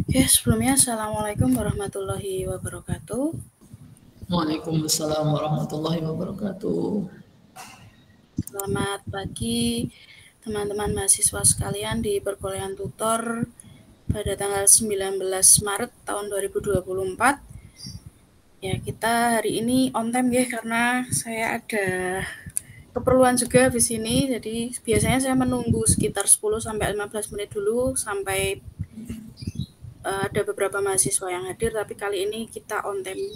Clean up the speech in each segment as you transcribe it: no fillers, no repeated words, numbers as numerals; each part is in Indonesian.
Oke, sebelumnya Assalamualaikum warahmatullahi wabarakatuh. Waalaikumsalam warahmatullahi wabarakatuh. Selamat pagi teman-teman mahasiswa sekalian di perkuliahan tutor pada tanggal 19 Maret tahun 2024. Ya, kita hari ini on time ya karena saya ada keperluan juga di sini. Jadi biasanya saya menunggu sekitar 10 sampai 15 menit dulu sampai ada beberapa mahasiswa yang hadir, tapi kali ini kita on time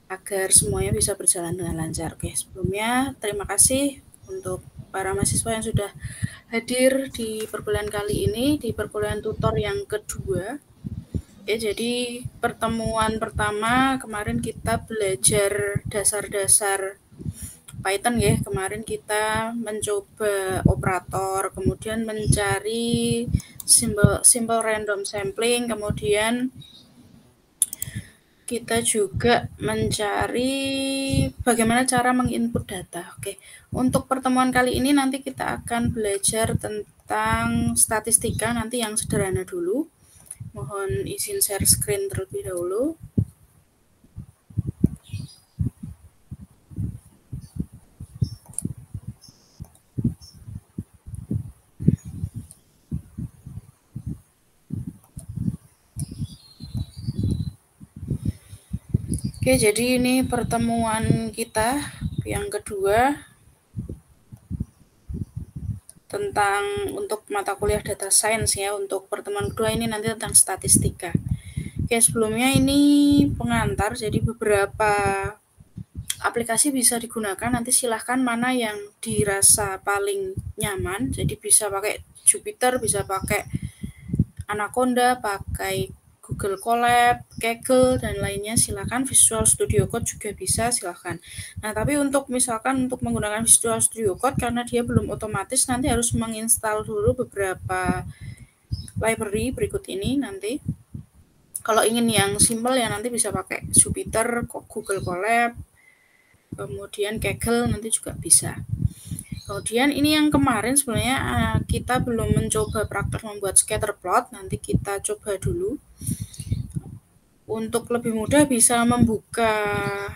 agar semuanya bisa berjalan dengan lancar. Oke, sebelumnya terima kasih untuk para mahasiswa yang sudah hadir di perkuliahan kali ini, di perkuliahan tutor yang kedua. Oke, jadi pertemuan pertama kemarin kita belajar dasar-dasar Python ya. Kemarin kita mencoba operator, kemudian mencari simple random sampling, kemudian kita juga mencari bagaimana cara menginput data. Oke, untuk pertemuan kali ini nanti kita akan belajar tentang statistika, nanti yang sederhana dulu. Mohon izin share screen terlebih dahulu. Oke, jadi ini pertemuan kita yang kedua tentang untuk mata kuliah data science ya. Untuk pertemuan kedua ini nanti tentang statistika. Oke, sebelumnya ini pengantar, jadi beberapa aplikasi bisa digunakan, nanti silahkan mana yang dirasa paling nyaman. Jadi bisa pakai Jupyter, bisa pakai Anaconda, pakai Google Colab, Kaggle, dan lainnya silahkan. Visual Studio Code juga bisa, silahkan. Nah, tapi untuk misalkan untuk menggunakan Visual Studio Code, karena dia belum otomatis, nanti harus menginstal dulu beberapa library berikut ini nanti. Kalau ingin yang simple ya nanti bisa pakai Jupyter, Google Colab, kemudian Kaggle nanti juga bisa. Kemudian ini yang kemarin sebenarnya kita belum mencoba praktek membuat scatter plot, nanti kita coba dulu. Untuk lebih mudah bisa membuka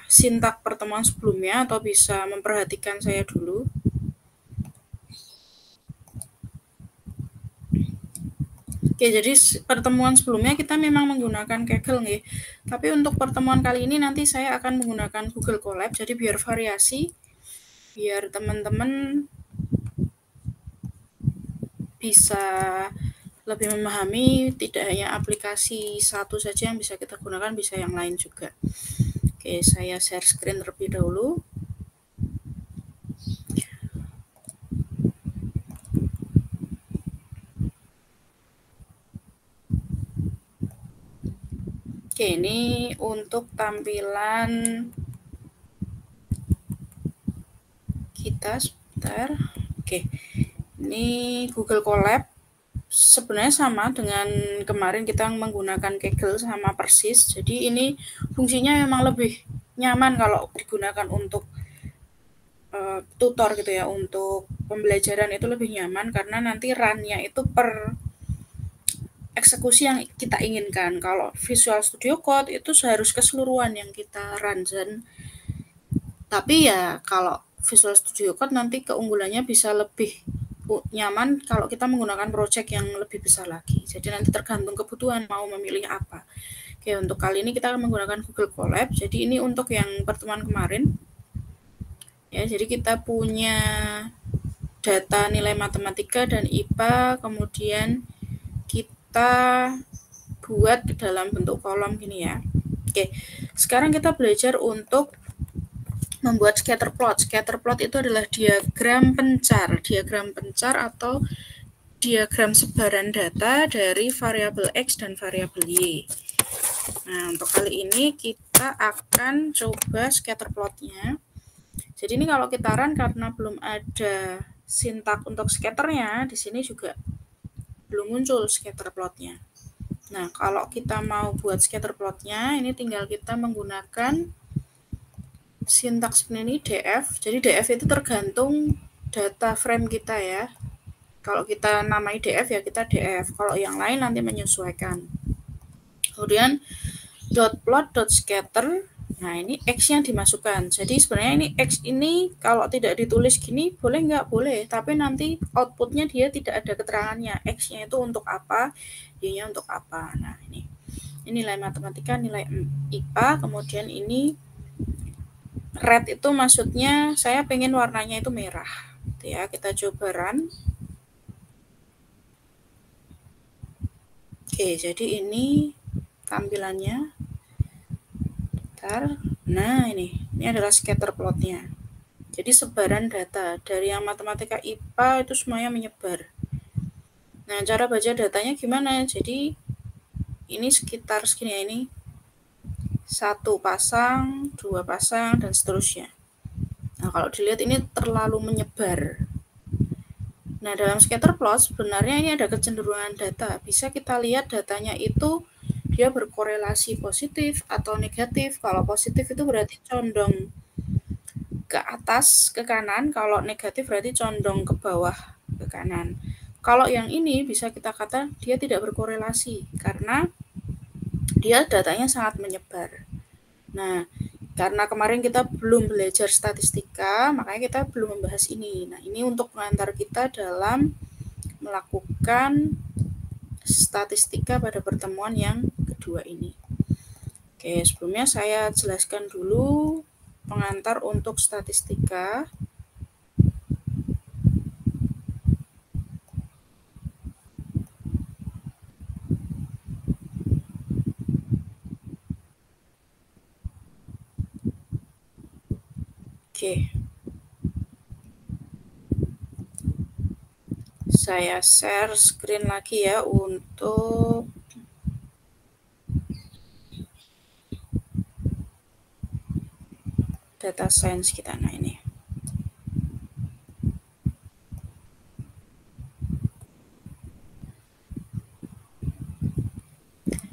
sintak pertemuan sebelumnya atau bisa memperhatikan saya dulu. Oke, jadi pertemuan sebelumnya kita memang menggunakan Kaggle nih. Tapi untuk pertemuan kali ini nanti saya akan menggunakan Google Colab, jadi biar variasi, biar teman-teman bisa lebih memahami, tidak hanya aplikasi satu saja yang bisa kita gunakan, bisa yang lain juga. Oke, saya share screen terlebih dahulu. Oke, ini untuk tampilan kita sebentar. Oke, ini Google Colab. Sebenarnya sama dengan kemarin kita menggunakan Kaggle, sama persis. Jadi ini fungsinya memang lebih nyaman kalau digunakan untuk tutor gitu ya, untuk pembelajaran itu lebih nyaman karena nanti run-nya itu per eksekusi yang kita inginkan. Kalau Visual Studio Code itu seharus keseluruhan yang kita run. Tapi ya kalau Visual Studio Code nanti keunggulannya bisa lebih nyaman kalau kita menggunakan project yang lebih besar lagi. Jadi nanti tergantung kebutuhan mau memilih apa. Oke, untuk kali ini kita akan menggunakan Google Colab. Jadi ini untuk yang pertemuan kemarin. Ya, jadi kita punya data nilai matematika dan IPA, kemudian kita buat dalam bentuk kolom gini ya. Oke, sekarang kita belajar untuk membuat scatter plot. Scatter plot itu adalah diagram pencar atau diagram sebaran data dari variabel X dan variabel Y. Nah, untuk kali ini kita akan coba scatter plotnya. Jadi ini kalau kita run karena belum ada sintak untuk scatternya, di sini juga belum muncul scatter plotnya. Nah, kalau kita mau buat scatter plotnya, ini tinggal kita menggunakan sintaks ini df. Jadi df itu tergantung data frame kita ya. Kalau kita namai df ya kita df. Kalau yang lain nanti menyesuaikan. Kemudian dot plot dot scatter. Nah, ini X-nya dimasukkan. Jadi sebenarnya ini X ini kalau tidak ditulis gini boleh nggak? Boleh. Tapi nanti outputnya dia tidak ada keterangannya. X-nya itu untuk apa, Y-nya untuk apa. Nah, ini nilai matematika, nilai IPA. Kemudian ini red itu maksudnya saya pengen warnanya itu merah. Ya, kita coba run. Oke, jadi ini tampilannya. Bentar. Nah, ini adalah scatter plotnya. Jadi sebaran data dari yang matematika IPA itu semuanya menyebar. Nah, cara baca datanya gimana? Jadi ini sekitar segini ya, ini 1 pasang, 2 pasang, dan seterusnya. Nah, kalau dilihat ini terlalu menyebar. Nah, dalam scatter plot sebenarnya ini ada kecenderungan data. Bisa kita lihat datanya itu dia berkorelasi positif atau negatif. Kalau positif itu berarti condong ke atas, ke kanan. Kalau negatif berarti condong ke bawah, ke kanan. Kalau yang ini bisa kita kata dia tidak berkorelasi karena dia datanya sangat menyebar. Nah, karena kemarin kita belum belajar statistika, makanya kita belum membahas ini. Nah, ini untuk pengantar kita dalam melakukan statistika pada pertemuan yang kedua ini. Oke, sebelumnya saya jelaskan dulu pengantar untuk statistika. Oke. Saya share screen lagi ya untuk data science kita. Nah, ini.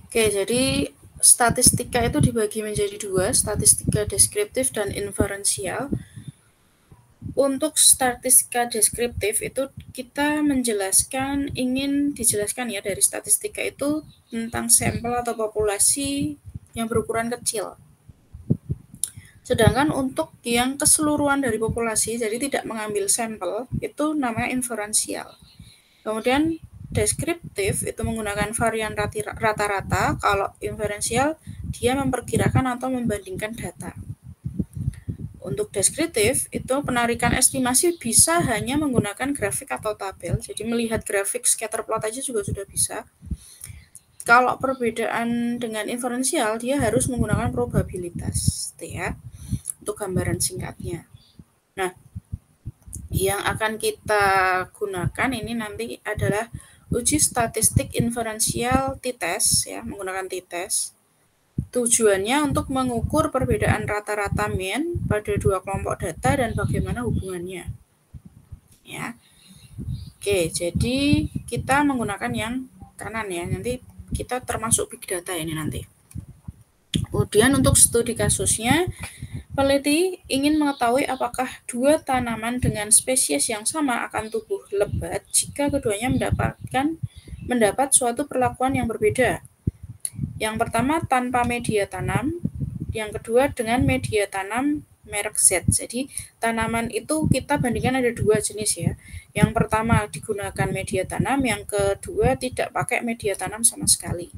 Oke, jadi statistika itu dibagi menjadi dua, statistika deskriptif dan inferensial. Untuk statistika deskriptif itu kita ingin dijelaskan ya dari statistika itu tentang sampel atau populasi yang berukuran kecil. Sedangkan untuk yang keseluruhan dari populasi, jadi tidak mengambil sampel, itu namanya inferensial. Kemudian deskriptif itu menggunakan varian rata-rata, kalau inferensial dia memperkirakan atau membandingkan data. Untuk deskriptif itu penarikan estimasi bisa hanya menggunakan grafik atau tabel, jadi melihat grafik scatter plot aja juga sudah bisa. Kalau perbedaan dengan inferensial dia harus menggunakan probabilitas, ya, untuk gambaran singkatnya. Nah, yang akan kita gunakan ini nanti adalah uji statistik inferensial t-test, ya, menggunakan t-test. Tujuannya untuk mengukur perbedaan rata-rata mean pada dua kelompok data dan bagaimana hubungannya. Ya. Oke, jadi kita menggunakan yang kanan ya. Nanti kita termasuk big data ini nanti. Kemudian untuk studi kasusnya, peneliti ingin mengetahui apakah dua tanaman dengan spesies yang sama akan tumbuh lebat jika keduanya mendapat suatu perlakuan yang berbeda. Yang pertama tanpa media tanam, yang kedua dengan media tanam merek Z. Jadi tanaman itu kita bandingkan ada dua jenis ya. Yang pertama digunakan media tanam, yang kedua tidak pakai media tanam sama sekali.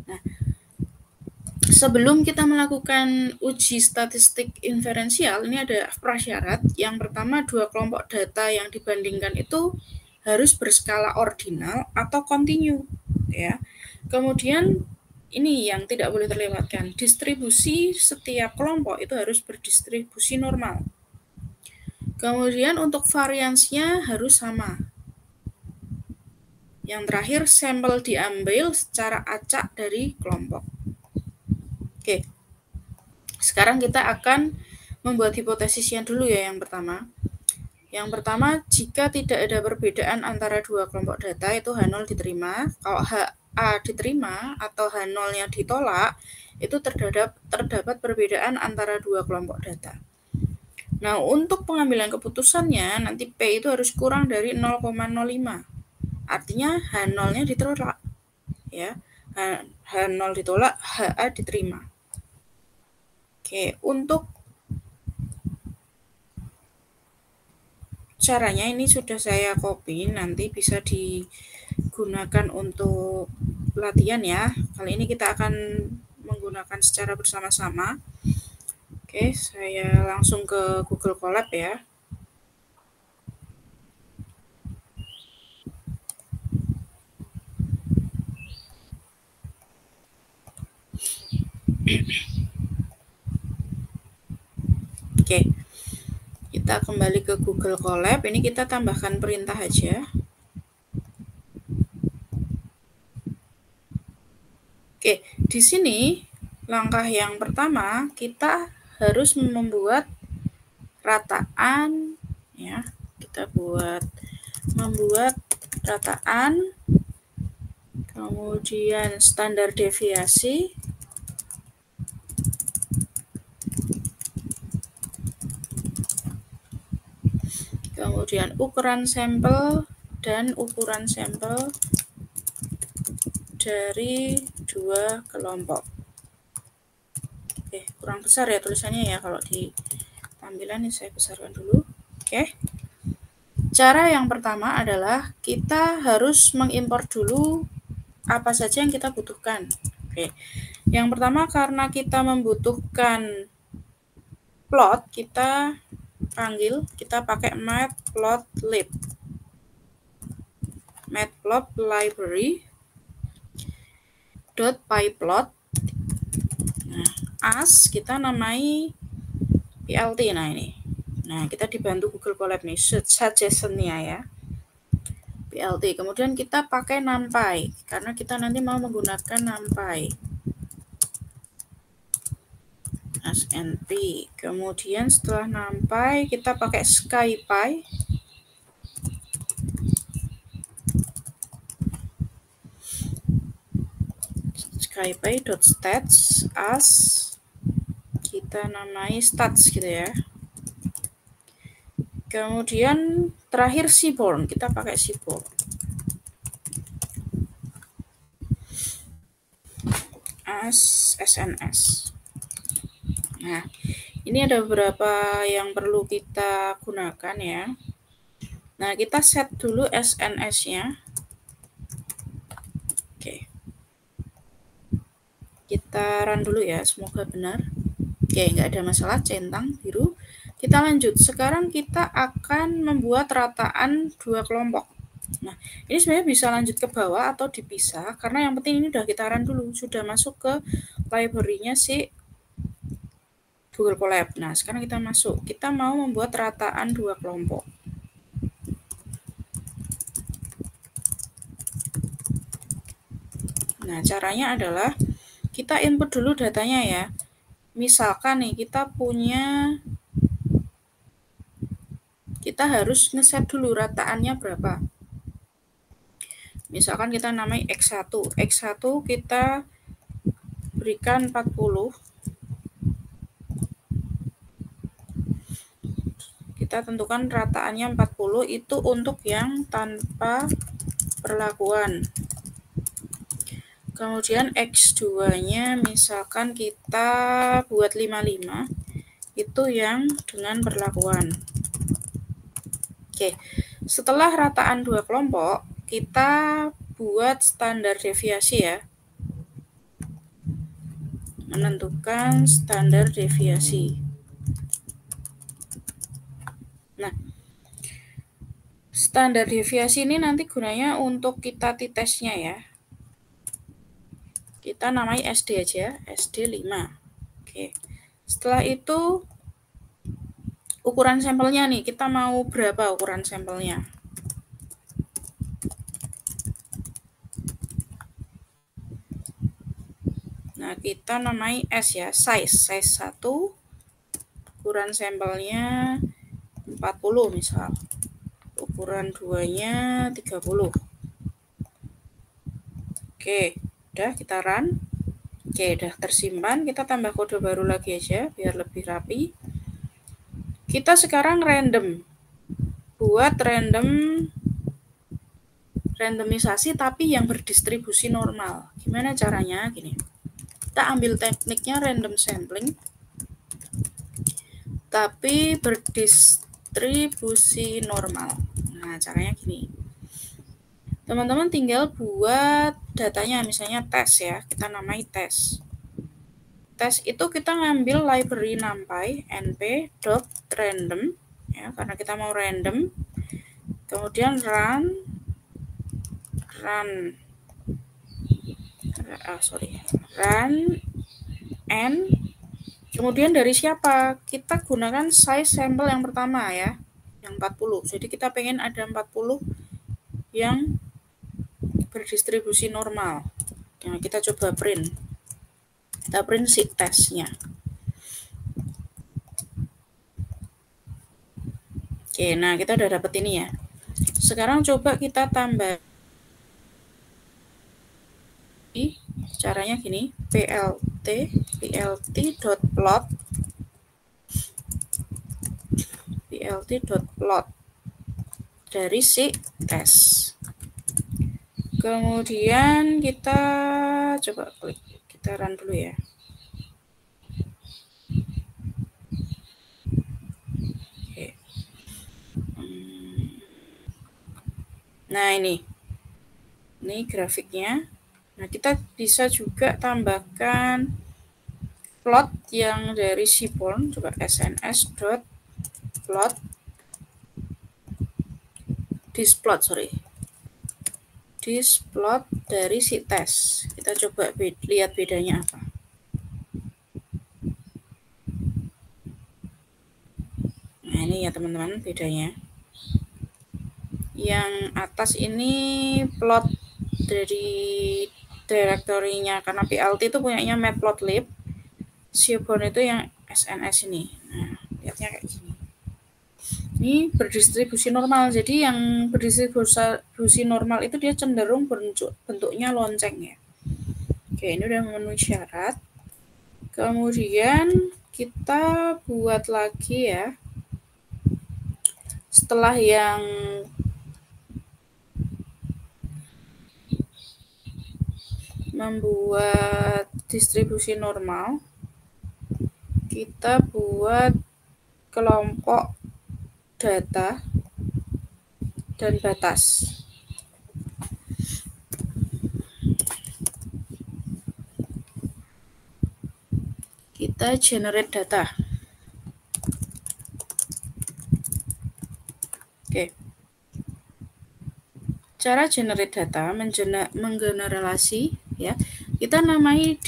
Nah, sebelum kita melakukan uji statistik inferensial, ini ada prasyarat. Yang pertama, dua kelompok data yang dibandingkan itu harus berskala ordinal atau kontinu, ya. Kemudian ini yang tidak boleh terlewatkan, distribusi setiap kelompok itu harus berdistribusi normal. Kemudian untuk variansnya harus sama. Yang terakhir, sampel diambil secara acak dari kelompok. Oke, sekarang kita akan membuat hipotesisnya dulu ya yang pertama. Yang pertama, jika tidak ada perbedaan antara dua kelompok data itu H0 diterima. Kalau A diterima atau H0-nya ditolak, itu terdapat perbedaan antara dua kelompok data. Nah, untuk pengambilan keputusannya, nanti P itu harus kurang dari 0,05. Artinya H0-nya ditolak. Ya, H0 ditolak, HA diterima. Oke, untuk caranya ini sudah saya copy, nanti bisa digunakan untuk latihan ya. Kali ini kita akan menggunakan secara bersama-sama. Oke, saya langsung ke Google Colab ya. Oke, kita kembali ke Google Colab. Ini kita tambahkan perintah aja. Oke, di sini langkah yang pertama kita harus membuat rataan ya. Kita membuat rataan, kemudian standar deviasi, kemudian ukuran sampel dan ukuran sampel dari dua kelompok. Oke, kurang besar ya tulisannya ya, kalau di tampilan ini saya besarkan dulu. Oke. Cara yang pertama adalah kita harus mengimpor dulu apa saja yang kita butuhkan. Oke. Yang pertama, karena kita membutuhkan plot, kita pakai matplotlib. Matplotlib library .pyplot. Nah, as kita namai plt. Nah, ini. Nah, kita dibantu Google Colab nih, suggestion-nya ya. plt. Kemudian kita pakai numpy karena kita nanti mau menggunakan numpy. snp. Kemudian setelah numpy kita pakai scipy. scipy.stats as kita namai stats gitu ya. Kemudian terakhir seaborn, kita pakai seaborn. As sns. Nah, ini ada beberapa yang perlu kita gunakan ya. Nah, kita set dulu sns-nya. Oke. Kita run dulu ya, semoga benar. Oke, nggak ada masalah, centang biru. Kita lanjut. Sekarang kita akan membuat rataan dua kelompok. Nah, ini sebenarnya bisa lanjut ke bawah atau dipisah, karena yang penting ini udah kita run dulu, sudah masuk ke library-nya si Google Colab. Nah, sekarang kita masuk. Kita mau membuat rataan dua kelompok. Nah, caranya adalah kita input dulu datanya ya. Misalkan nih kita harus ngeset dulu rataannya berapa. Misalkan kita namai X1. X1 kita berikan 40. Kita tentukan rataannya 40 itu untuk yang tanpa perlakuan. Kemudian X2-nya misalkan kita buat 55, itu yang dengan perlakuan. Oke, setelah rataan dua kelompok, kita buat standar deviasi ya. Menentukan standar deviasi. Nah, standar deviasi ini nanti gunanya untuk kita t-testnya ya. Kita namai SD aja, SD5. Oke. Setelah itu ukuran sampelnya nih, kita mau berapa ukuran sampelnya? Nah, kita namai S ya, size 1. Ukuran sampelnya 40 misal. Ukuran 2-nya 30. Oke, udah kita run. Oke, udah tersimpan. Kita tambah kode baru lagi aja biar lebih rapi. Kita sekarang random. Buat random randomisasi tapi yang berdistribusi normal. Gimana caranya? Gini. Kita ambil tekniknya random sampling tapi berdistribusi normal. Nah, caranya gini. Teman-teman tinggal buat datanya, misalnya tes ya, kita namai tes. Tes itu kita ngambil library NumPy np.random ya, karena kita mau random. Kemudian run n. Kemudian dari siapa? Kita gunakan size sampel yang pertama ya, yang 40. Jadi kita pengen ada 40 yang berdistribusi normal. Nah, kita coba print. Kita print si tesnya. Oke, nah kita udah dapet ini ya. Sekarang coba kita tambah. Caranya gini, plt.plot dari si tes. Kemudian kita coba klik, kita run dulu ya. Oke. Nah ini grafiknya. Nah kita bisa juga tambahkan plot yang dari Seaborn. Coba sns.plot displot dari si tes. Kita coba lihat bedanya apa. Nah ini ya teman-teman bedanya. Yang atas ini plot dari direktorinya, karena PLT itu punyanya matplotlib. Seaborn itu yang SNS ini. Nah lihatnya kayak gini. Ini berdistribusi normal, jadi yang berdistribusi normal itu dia cenderung bentuknya lonceng ya. Oke, ini udah memenuhi syarat. Kemudian kita buat lagi ya. Setelah yang membuat distribusi normal, kita buat kelompok data dan batas. Kita generate data. Oke. Cara generate data menggeneralisasi ya. Kita namai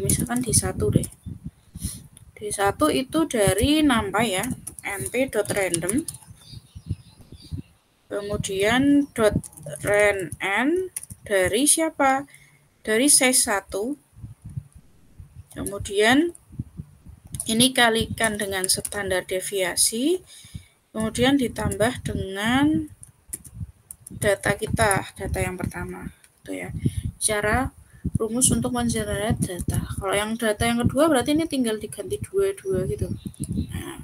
misalkan D1 deh. D1 itu dari NumPy ya, np.random. Kemudian .randn dari siapa? Dari size 1. Kemudian ini kalikan dengan standar deviasi. Kemudian ditambah dengan data kita, data yang pertama. Itu ya. Cara rumus untuk mengenerate data. Kalau yang data yang kedua berarti ini tinggal diganti 22 gitu. Nah.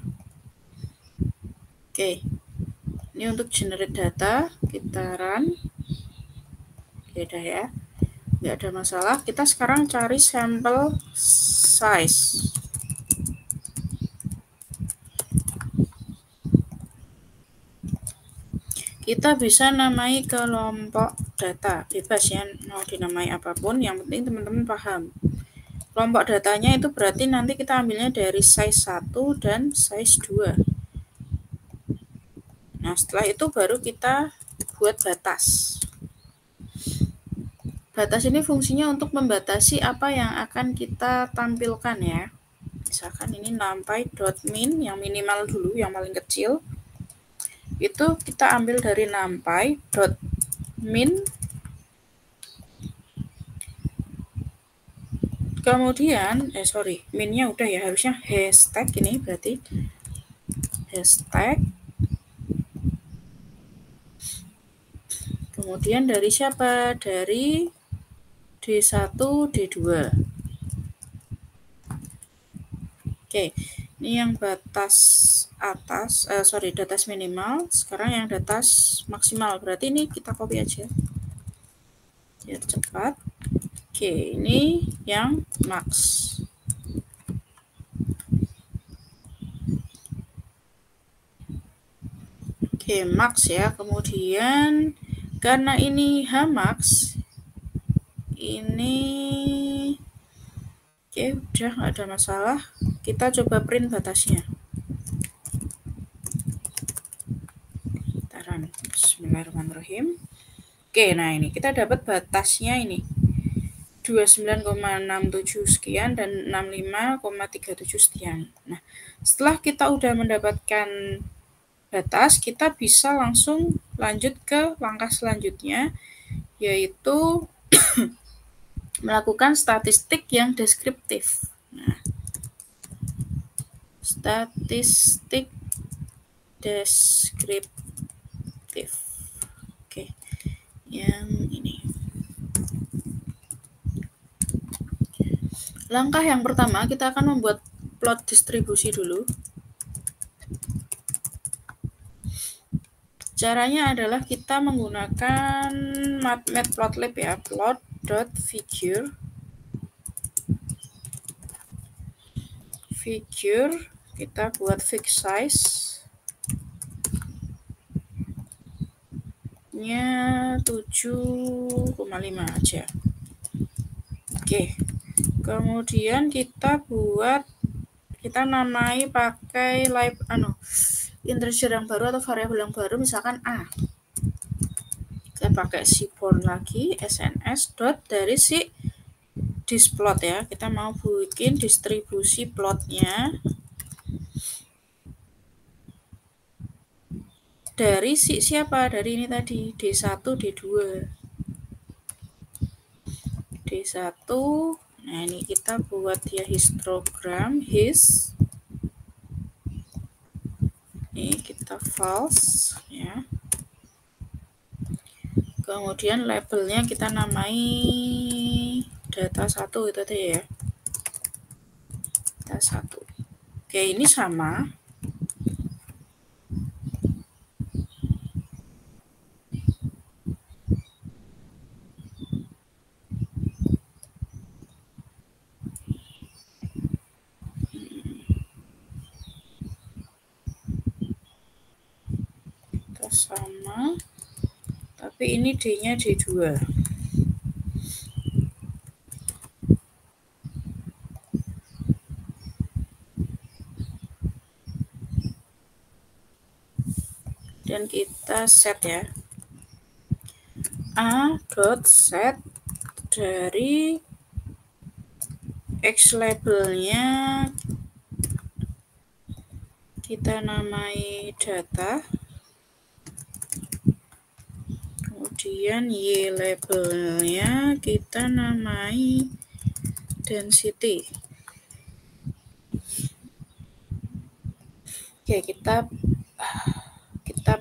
Oke. Ini untuk generate data, kita run. Oke, dah ya. Nggak ada masalah. Kita sekarang cari sampel size. Kita bisa namai kelompok data, bebas ya, mau dinamai apapun, yang penting teman-teman paham. Kelompok datanya itu berarti nanti kita ambilnya dari size 1 dan size 2. Nah, setelah itu baru kita buat batas. Batas ini fungsinya untuk membatasi apa yang akan kita tampilkan ya. Misalkan ini numpy.min, yang minimal dulu, yang paling kecil. Itu kita ambil dari numpy.min. Kemudian, minnya udah ya, harusnya hashtag ini berarti hashtag. Kemudian dari siapa? Dari D1, D2. Oke, ini yang batas atas, batas minimal. Sekarang yang batas maksimal, berarti ini kita copy aja. biar cepat. Oke, ini yang max. Oke, max ya. Kemudian karena ini Hmax, ini oke, udah nggak ada masalah. Kita coba print batasnya. Taran. Bismillahirrahmanirrahim. Oke, nah ini kita dapat batasnya ini 29,67 sekian dan 65,37 sekian. Nah, setelah kita udah mendapatkan batas, kita bisa langsung lanjut ke langkah selanjutnya, yaitu melakukan statistik yang deskriptif. Nah, statistik deskriptif. Oke, yang ini. Langkah yang pertama, kita akan membuat plot distribusi dulu. Caranya adalah kita menggunakan matplotlib ya, plot.figure. Figure, kita buat fixed size nya 7,5 aja. Oke, kemudian kita namai pakai integer yang baru atau variabel yang baru, misalkan A. Kita pakai seaborn lagi, sns dot dari si displot ya. Kita mau bikin distribusi plotnya dari si siapa? Dari ini tadi, D1, D2. D1. Nah, ini kita buat ya histogram, ini kita false ya. Kemudian labelnya kita namai data 1 itu tadi ya. Data 1. Oke, ini sama. Sama, tapi ini D-nya D2. Dan kita set ya. A.set dari X labelnya kita namai data. Kemudian Y labelnya kita namai density. Oke, kita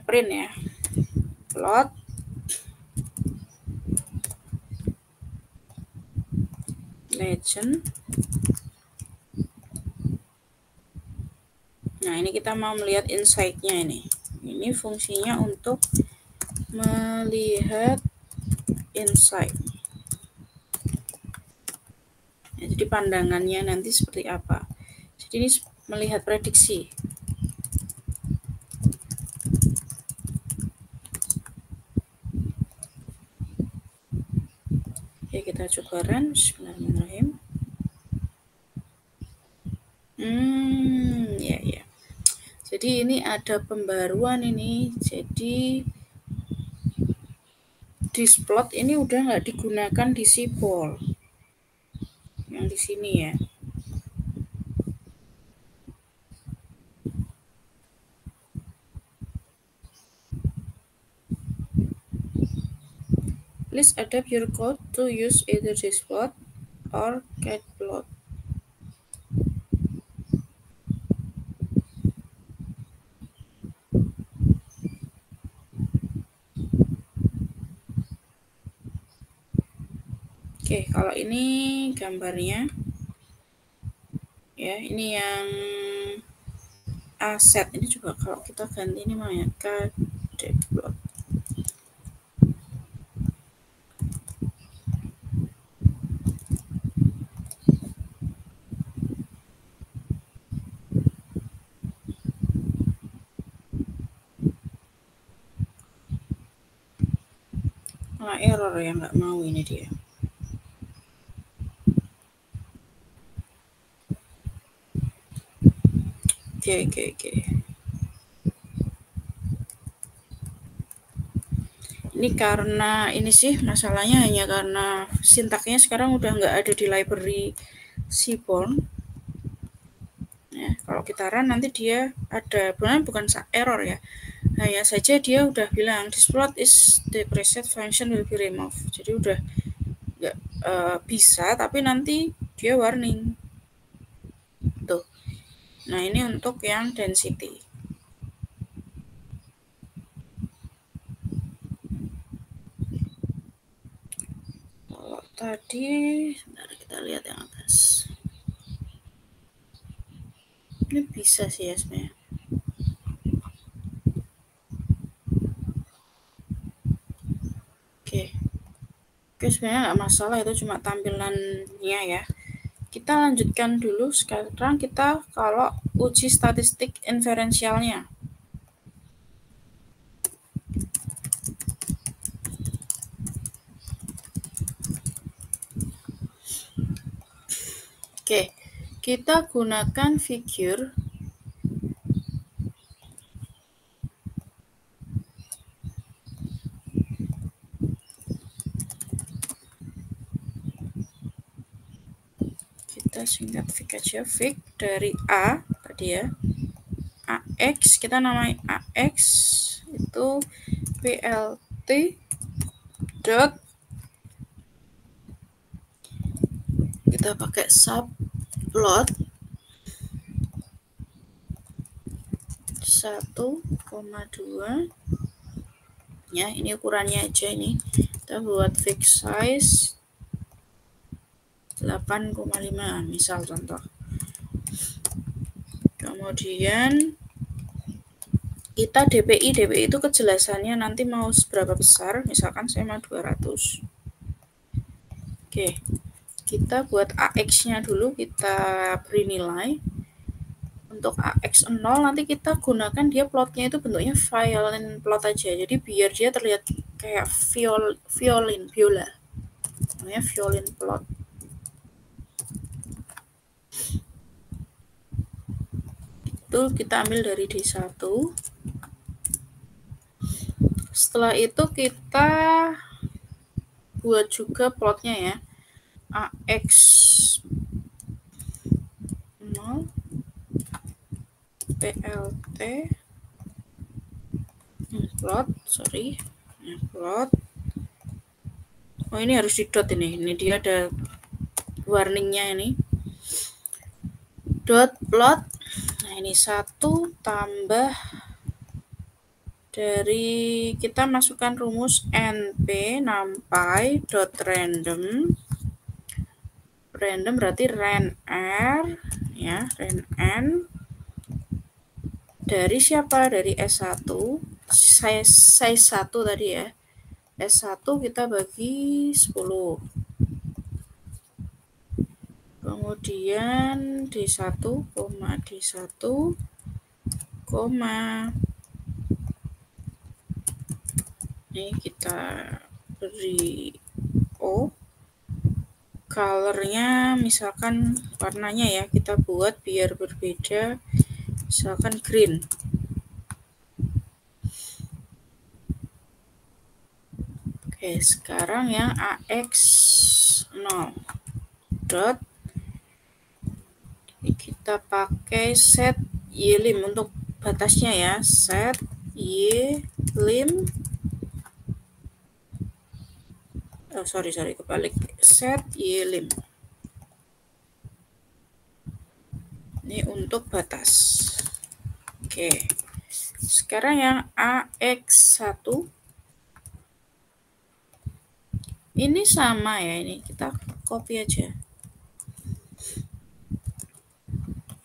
print ya. Plot legend. Nah, ini kita mau melihat insight-nya ini. Ini fungsinya untuk melihat insight. Ya, jadi pandangannya nanti seperti apa. Jadi ini melihat prediksi. Oke, kita coba run. Bismillahirrahmanirrahim. Ya. Jadi ini ada pembaruan ini. Jadi displot ini udah nggak digunakan di sipol. Yang di sini ya. Please adapt your code to use either displot or catplot. Oke, kalau ini gambarnya ya, ini yang aset. Ini juga kalau kita ganti ini namanya catplot. Malah error ya, nggak mau ini dia. Oke. Ini karena ini sih masalahnya hanya karena sintaknya sekarang udah nggak ada di library Seaborn. Ya, kalau kita run nanti dia ada, bukan error ya, hanya saja dia udah bilang this plot is the preset function will be removed. Jadi udah nggak bisa, tapi nanti dia warning tuh. Nah ini untuk yang density. Kalau tadi, sebentar kita lihat yang atas. Ini bisa sih ya sebenarnya. Oke, sebenarnya nggak masalah, itu cuma tampilannya ya. Kita lanjutkan dulu. Sekarang kita kalau uji statistik inferensialnya. Oke, kita gunakan figure. Kita singkat fig aja, fig dari A tadi ya, AX, kita namai AX itu plt dot, kita pakai subplot 1,2 ya, ini ukurannya aja, ini kita buat fig size 8,5 misal contoh. Kemudian kita DPI itu kejelasannya nanti mau seberapa besar, misalkan saya mau 200. Oke, kita buat AX-nya dulu, kita beri nilai. Untuk AX0 nanti kita gunakan dia plotnya itu bentuknya violin plot aja, jadi biar dia terlihat kayak biola, namanya violin plot. Itu kita ambil dari D1. Setelah itu kita buat juga plotnya ya, AX0 PLT plot, plot. Oh ini harus di dot ini dia ada warningnya ini. Dot plot. Nah ini 1 tambah dari, kita masukkan rumus np numpy dot random berarti ren r ya, ren n dari siapa, dari S1 size 1 tadi ya, S1 kita bagi 10, kemudian D1, ini kita beri O, colornya misalkan warnanya ya, kita buat biar berbeda, misalkan green. Oke, sekarang yang AX0 dot, kita pakai set ylim untuk batasnya ya, set ylim, kebalik, set ylim ini untuk batas. Oke, sekarang yang AX1 ini sama ya, ini kita copy aja.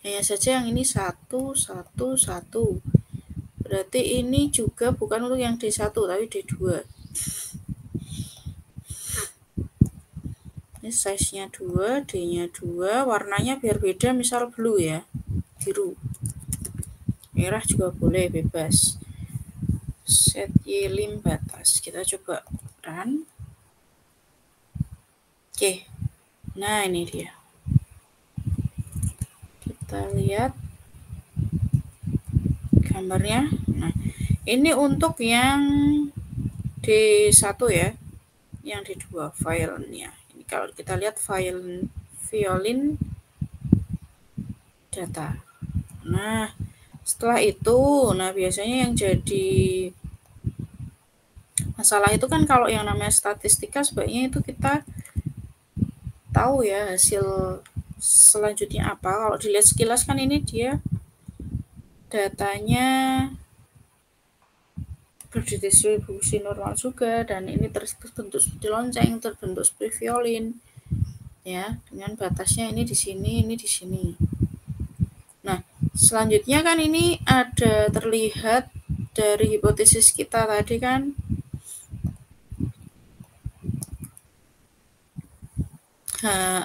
Hanya saja yang ini 1, 1, 1. Berarti ini juga bukan untuk yang D1 tapi D2. Ini size-nya 2, D-nya 2, warnanya biar beda, misal blue ya, biru. Merah juga boleh, bebas. Set ylim batas. Kita coba run. Oke, nah ini dia. Kita lihat gambarnya. Nah, ini untuk yang D1 ya, yang D2 filenya. Ini kalau kita lihat file violin data. Nah, setelah itu, nah biasanya yang jadi masalah itu kan kalau yang namanya statistika sebaiknya itu kita tahu ya hasil selanjutnya apa. Kalau dilihat sekilas kan ini dia datanya berdistribusi normal juga, dan ini terbentuk seperti lonceng, terbentuk seperti violin ya, dengan batasnya ini di sini, ini di sini. Nah, selanjutnya kan ini ada terlihat dari hipotesis kita tadi kan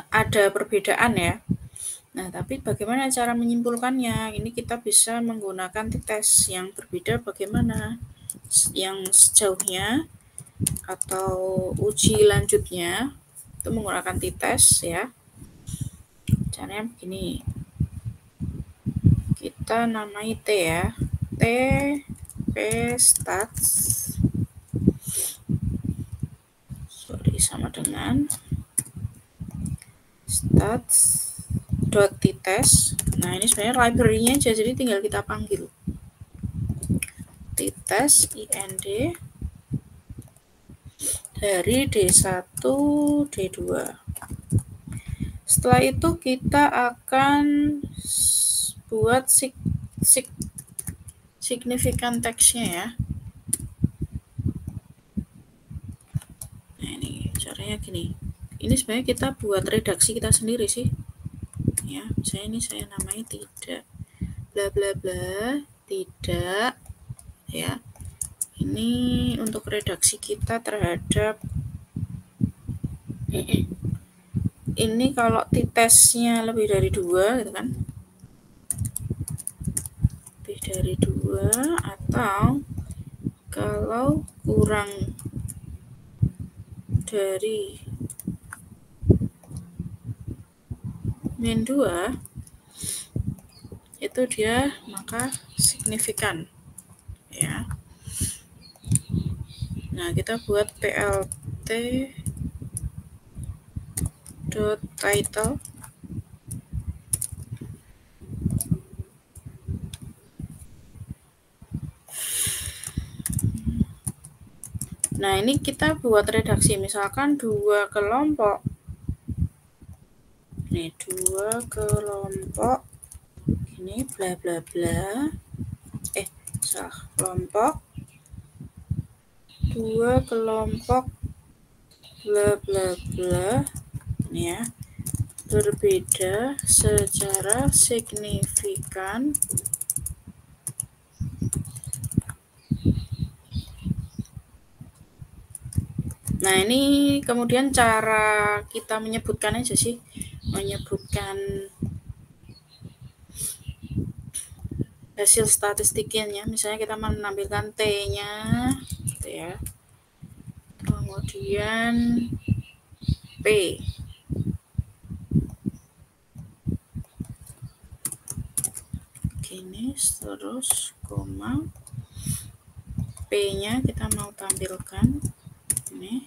ada perbedaan ya. Nah, tapi bagaimana cara menyimpulkannya? Ini kita bisa menggunakan tes yang berbeda bagaimana? Yang sejauhnya atau uji lanjutnya itu menggunakan t-test ya. Caranya begini. Kita namai T ya. T P stats. Sorry, sama dengan stats.t-test. Nah, ini sebenarnya library-nya aja, jadi tinggal kita panggil t-test ind dari D1 D2. Setelah itu kita akan buat signifikan teksnya ya. Nah, ini caranya gini. Ini sebenarnya kita buat redaksi kita sendiri sih. Ya, misalnya ini saya namai tidak bla bla bla, tidak ya. Ini untuk redaksi kita terhadap ini kalau t-testnya lebih dari 2 gitu kan. Lebih dari 2 atau kalau kurang dari min 2 itu dia maka signifikan ya. Nah, kita buat plt title. Nah, ini kita buat redaksi misalkan 2 kelompok. Nih, 2 kelompok ini bla bla bla. Salah, kelompok 2 kelompok bla bla bla ini ya, berbeda secara signifikan Nah, ini kemudian cara kita menyebutkan aja sih, menyebutkan hasil statistiknya. Misalnya kita menampilkan T-nya gitu ya. Kemudian P. Gini, terus koma. P-nya kita mau tampilkan ini.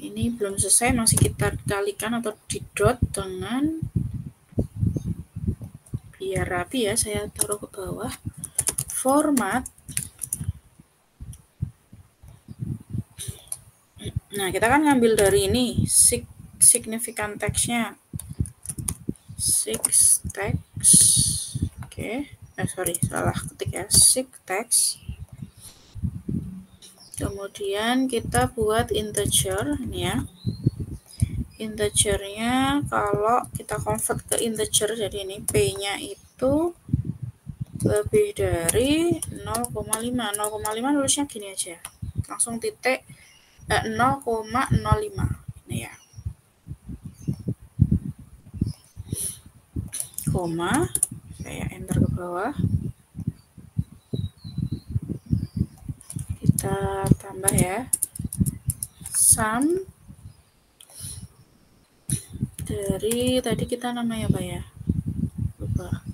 Ini belum selesai, masih kita kalikan atau didot dengan, biar rapi ya, saya taruh ke bawah, format. Nah, kita kan ngambil dari ini signifikan teksnya, text. Oke, sorry, salah ketik ya, text. Kemudian kita buat integer ini ya. Integernya kalau kita convert ke integer, jadi ini P-nya itu lebih dari 0,5. 0,5 nulisnya gini aja. Langsung titik 0,05. Ini ya. Koma, saya enter ke bawah. ya. Sum dari tadi kita namanya apa ya? Lupa.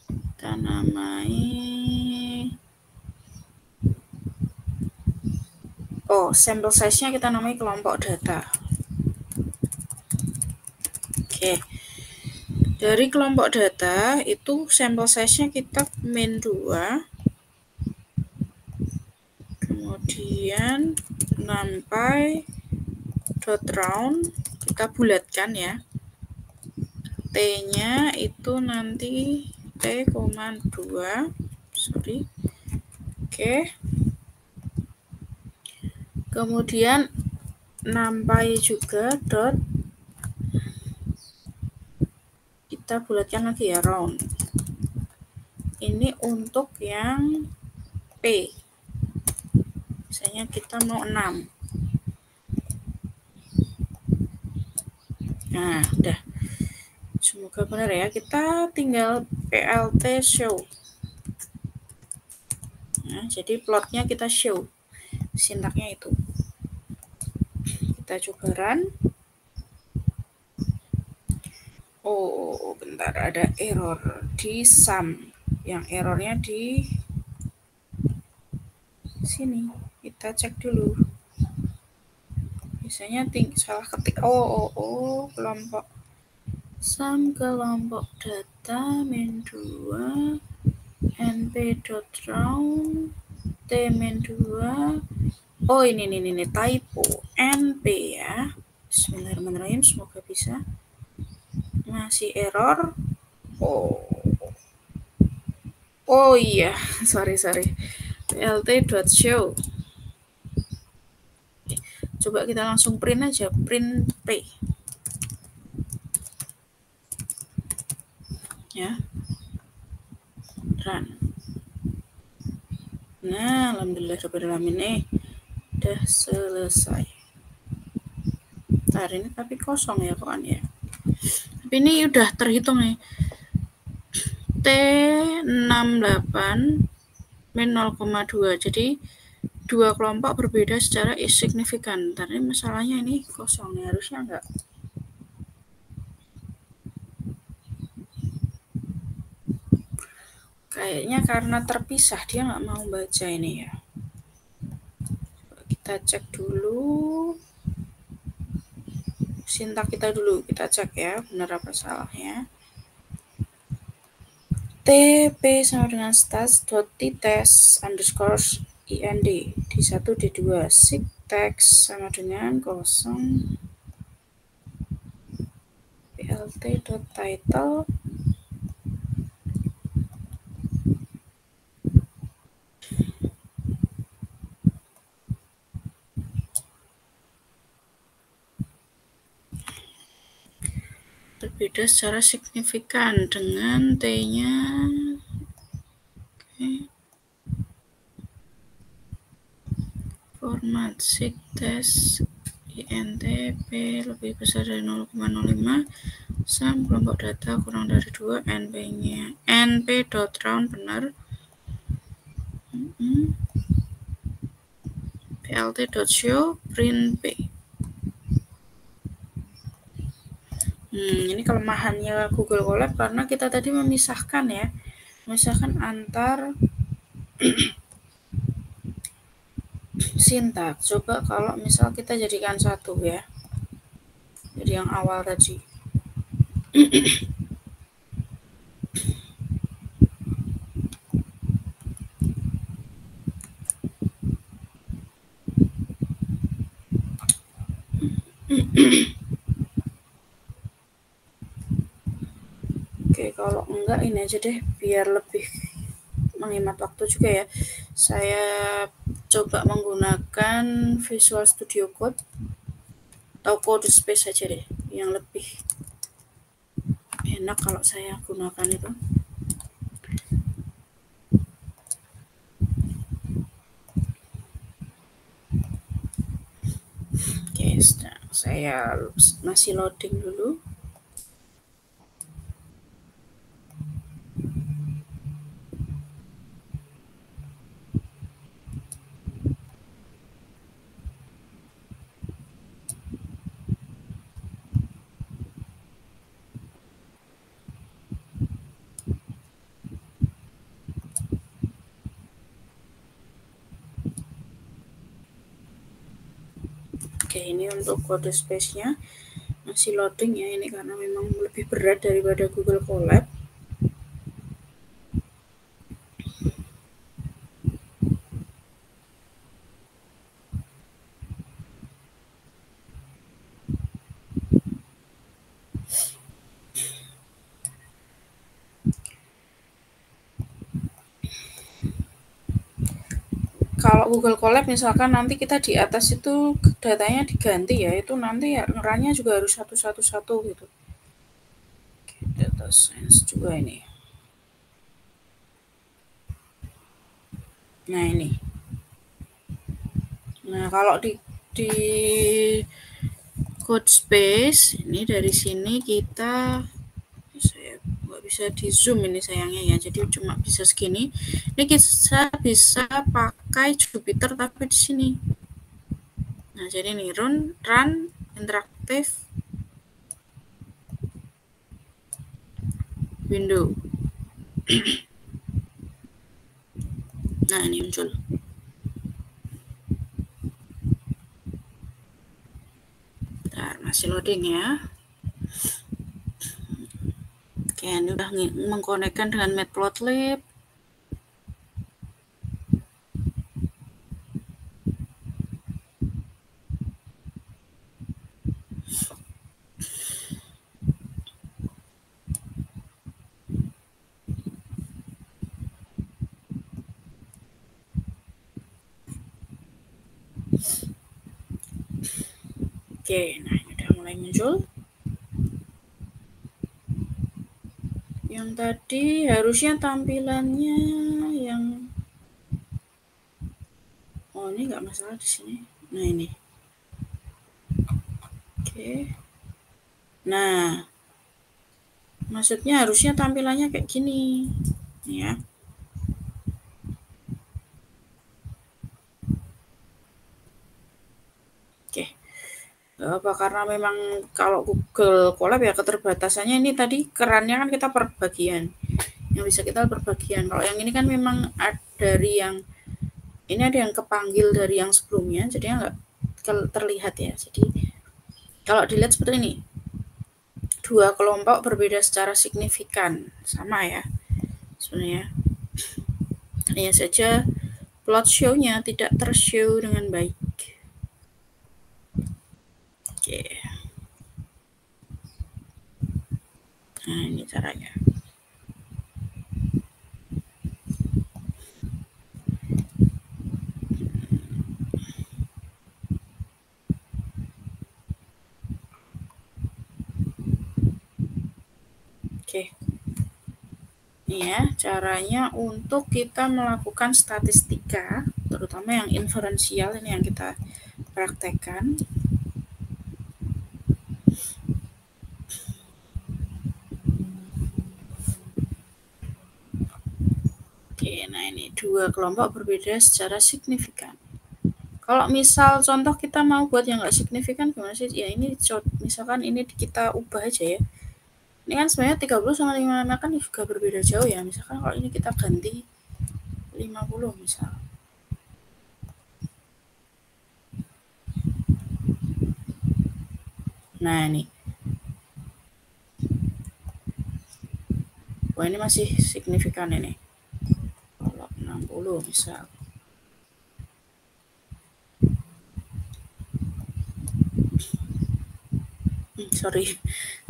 Kita namai sampel size-nya kita namai kelompok data. Oke. Dari kelompok data itu sampel size-nya kita min 2. Kemudian numpy dot round kita bulatkan ya. T-nya itu nanti T,2. Sorry. Oke. Kemudian numpy juga dot kita bulatkan lagi ya round. Ini untuk yang P. Misalnya kita mau 6. Nah, udah. Semoga benar ya. Kita tinggal plt show. Nah, jadi plotnya kita show. Sintaknya itu. Kita coba run. Oh, bentar, ada error di sum. Yang errornya di sini. Kita cek dulu. Biasanya salah ketik. Kelompok sum kelompok data min 2 np.round t min 2. Oh, ini typo np ya. Bismillahirrahmanirrahim, semoga bisa. Masih error. Oh iya, sorry. plt.show. Coba kita langsung print aja, print p. Ya. Run. Nah, alhamdulillahirrahmanirrahim, udah selesai. Ntar ini tapi kosong ya kawan ya. Tapi ini udah terhitung nih. T68 min 0,2. Jadi dua kelompok berbeda secara signifikan. Ntar ini masalahnya ini kosong nih, harusnya enggak. Kayaknya karena terpisah dia nggak mau baca ini ya. Kita cek dulu sintak kita dulu, kita cek ya benar apa salahnya. TP sama dengan stats.tTest underscore ind d1 d2 sig text sama dengan 0 plt.title berbeda secara signifikan dengan T-nya. Oke. Format sig test intp lebih besar dari 0,05, sum kelompok data kurang dari 2, np-nya np.round benar, plt.show print p. Ini kelemahannya Google Colab karena kita tadi memisahkan ya, memisahkan antar sintak. Coba kalau misal kita jadikan satu ya, jadi yang awal tadi. Oke, kalau enggak ini aja deh biar lebih menghemat waktu juga ya. Saya coba menggunakan Visual Studio Code atau CodeSpace saja deh, yang lebih enak kalau saya gunakan itu. Oke, saya masih loading dulu. Oke, ini untuk kode space-nya masih loading ya, ini karena memang lebih berat daripada Google Colab. Kalau Google Colab misalkan nanti kita di atas itu datanya diganti ya, itu nanti ya ngerannya juga harus satu gitu. Data science juga ini. Nah ini. Nah kalau di code space ini dari sini kita, saya nggak bisa di zoom ini sayangnya ya, jadi cuma bisa segini. Ini kita bisa pakai Jupyter tapi di sini. Nah jadi nih run interaktif window. Nah ini muncul. Bentar, masih loading ya. Oke, ini udah mengkonekkan dengan Matplotlib. Oke, nah ini udah mulai muncul. Yang tadi harusnya tampilannya yang, oh ini nggak masalah di sini. Nah ini. Oke. Nah, maksudnya harusnya tampilannya kayak gini, ya. Oke. Apa karena memang kalau Google Colab ya keterbatasannya ini tadi kerannya kan kita per bagian. Yang bisa kita per bagian. Kalau yang ini kan memang dari yang ini ada yang kepanggil dari yang sebelumnya, jadi nggak terlihat ya. Jadi kalau dilihat seperti ini, dua kelompok berbeda secara signifikan, sama ya sebenarnya. Hanya saja plot show-nya tidak tershow dengan baik. Oke. Nah ini caranya. Oke. Ini ya caranya untuk kita melakukan statistika, terutama yang inferensial ini yang kita praktekkan. Oke, nah ini dua kelompok berbeda secara signifikan. Kalau misal contoh kita mau buat yang nggak signifikan gimana sih? Ya ini misalkan ini kita ubah aja ya. Ini kan sebenarnya 30 sama 55 kan juga berbeda jauh ya. Misalkan kalau ini kita ganti 50 misal. Nah ini. Wah ini masih signifikan ini. Kalau 60 misal. Sorry,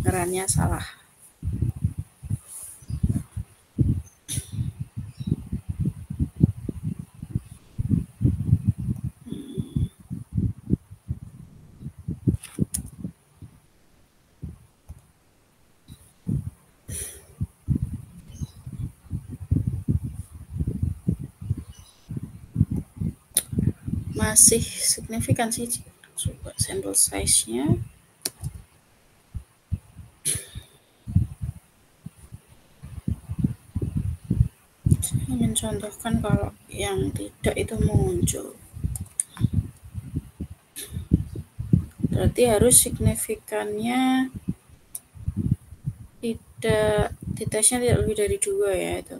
ngerannya salah. Masih signifikan sih. Coba sampel size-nya. Saya mencontohkan kalau yang tidak itu muncul. Berarti harus signifikannya tidak, tesnya tidak lebih dari 2 ya itu.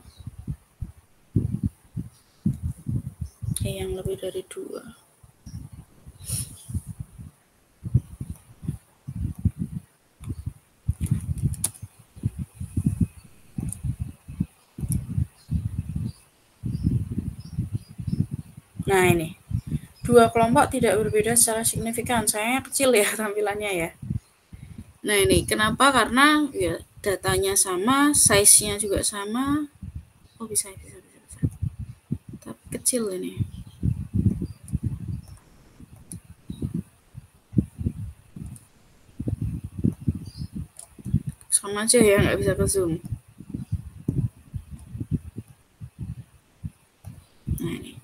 Yang lebih dari 2. Nah ini, dua kelompok tidak berbeda secara signifikan. Sayangnya kecil ya tampilannya ya. Nah ini kenapa? Karena ya datanya sama, size-nya juga sama. Oh bisa. Tapi kecil ini. Sama aja ya, nggak bisa ke zoom. Nah ini.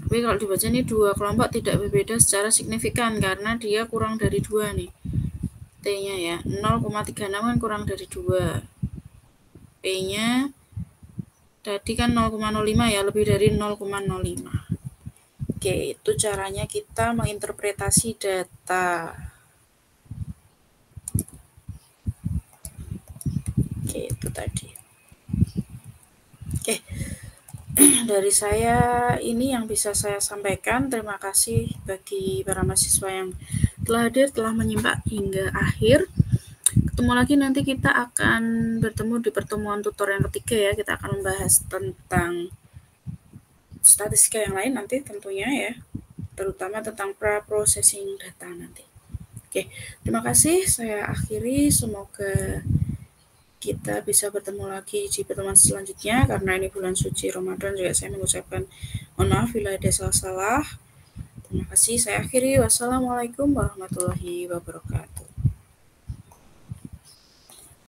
Tapi kalau dibaca ini dua kelompok tidak berbeda secara signifikan karena dia kurang dari 2 nih. T-nya ya, 0,36 kan kurang dari 2. P-nya tadi kan 0,05 ya, lebih dari 0,05. Oke, itu caranya kita menginterpretasi data. Oke, itu tadi. Oke, dari saya ini yang bisa saya sampaikan. Terima kasih bagi para mahasiswa yang telah hadir, telah menyimak hingga akhir. Ketemu lagi nanti kita akan bertemu di pertemuan tutor yang ketiga ya. Kita akan membahas tentang statistika yang lain nanti tentunya ya. Terutama tentang pra-processing data nanti. Oke, terima kasih. Saya akhiri. Semoga kita bisa bertemu lagi di pertemuan selanjutnya. Karena ini bulan suci Ramadan juga saya mengucapkan mohon maaf bila ada salah-salah. Terima kasih. Saya akhiri. Wassalamualaikum warahmatullahi wabarakatuh.